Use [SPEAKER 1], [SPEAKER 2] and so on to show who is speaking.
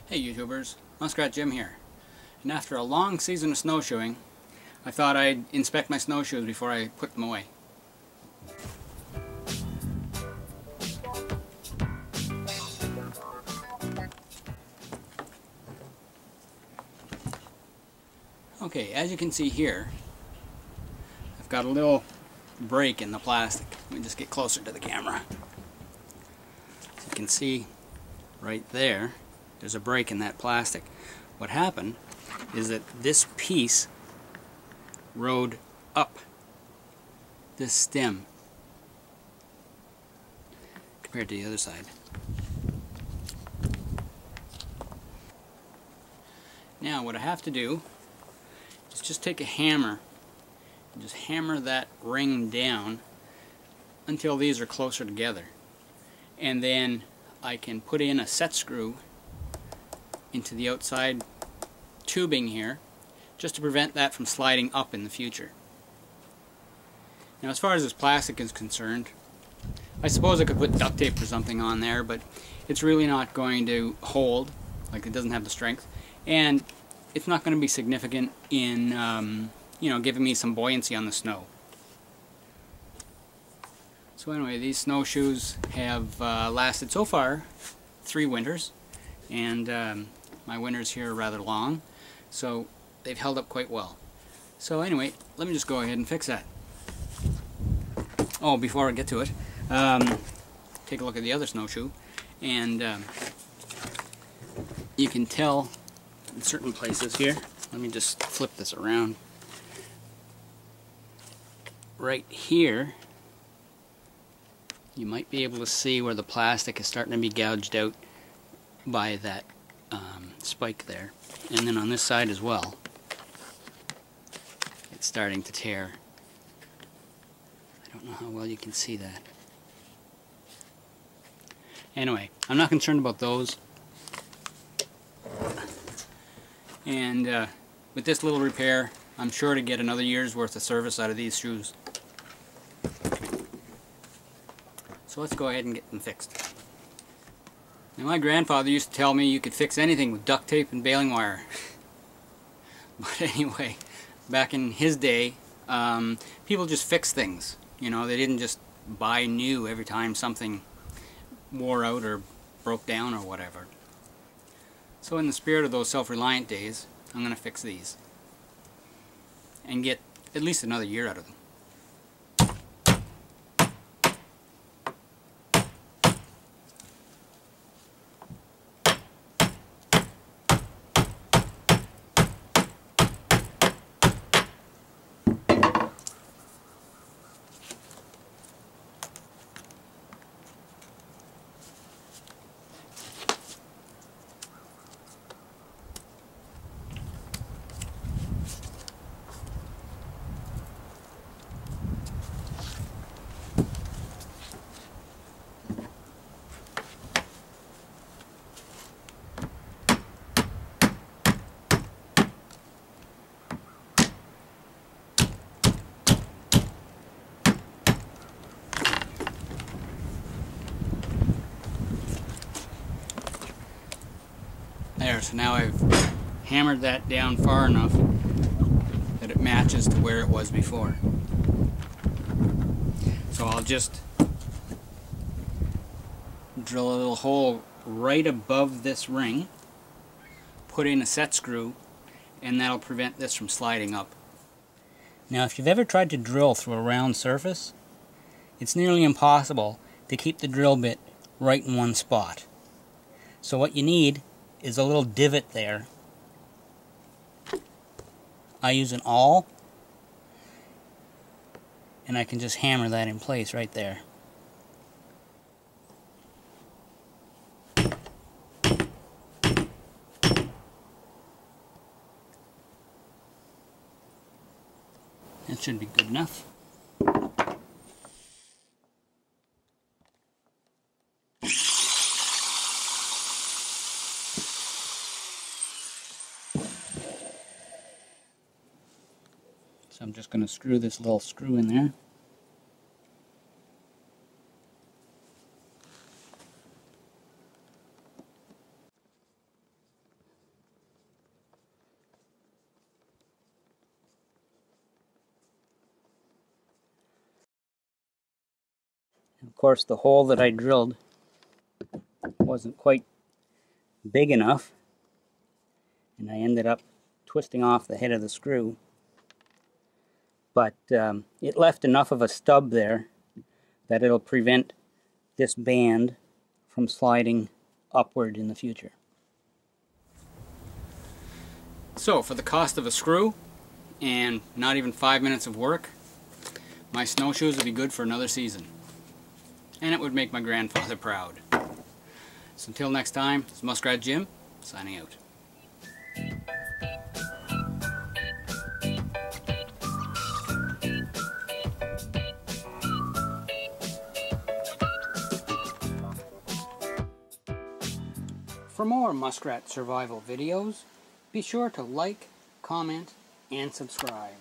[SPEAKER 1] Hey YouTubers, Muskrat Jim here. And after a long season of snowshoeing, I thought I'd inspect my snowshoes before I put them away. Okay, as you can see here, I've got a little break in the plastic. Let me just get closer to the camera. As you can see right there, there's a break in that plastic. What happened is that this piece rode up this stem compared to the other side. Now what I have to do is just take a hammer and just hammer that ring down until these are closer together, and then I can put in a set screw into the outside tubing here just to prevent that from sliding up in the future. Now as far as this plastic is concerned, I suppose I could put duct tape or something on there, but it's really not going to hold, like it doesn't have the strength, and it's not going to be significant in giving me some buoyancy on the snow. So anyway, these snowshoes have lasted so far 3 winters, and my winters here are rather long, so they've held up quite well. So anyway, let me just go ahead and fix that. Oh, before I get to it, take a look at the other snowshoe, and you can tell in certain places here. Let me just flip this around. Right here, you might be able to see where the plastic is starting to be gouged out by that spike there, and then on this side as well it's starting to tear. I don't know how well you can see that. Anyway, I'm not concerned about those, and with this little repair I'm sure to get another year's worth of service out of these shoes. So let's go ahead and get them fixed. Now my grandfather used to tell me you could fix anything with duct tape and baling wire. But anyway, back in his day, people just fixed things. You know, they didn't just buy new every time something wore out or broke down or whatever. So in the spirit of those self-reliant days, I'm going to fix these and get at least another year out of them. There, so now I've hammered that down far enough that it matches to where it was before. So I'll just drill a little hole right above this ring, put in a set screw, and that'll prevent this from sliding up. Now if you've ever tried to drill through a round surface, it's nearly impossible to keep the drill bit right in one spot. So what you need is a little divot there. I use an awl, and I can just hammer that in place right there. That should be good enough. So I'm just going to screw this little screw in there. Of course, the hole that I drilled wasn't quite big enough, and I ended up twisting off the head of the screw. But it left enough of a stub there that it'll prevent this band from sliding upward in the future. So, for the cost of a screw and not even 5 minutes of work, my snowshoes would be good for another season. And it would make my grandfather proud. So until next time, it's Muskrat Jim, signing out. For more muskrat survival videos, be sure to like, comment, and subscribe.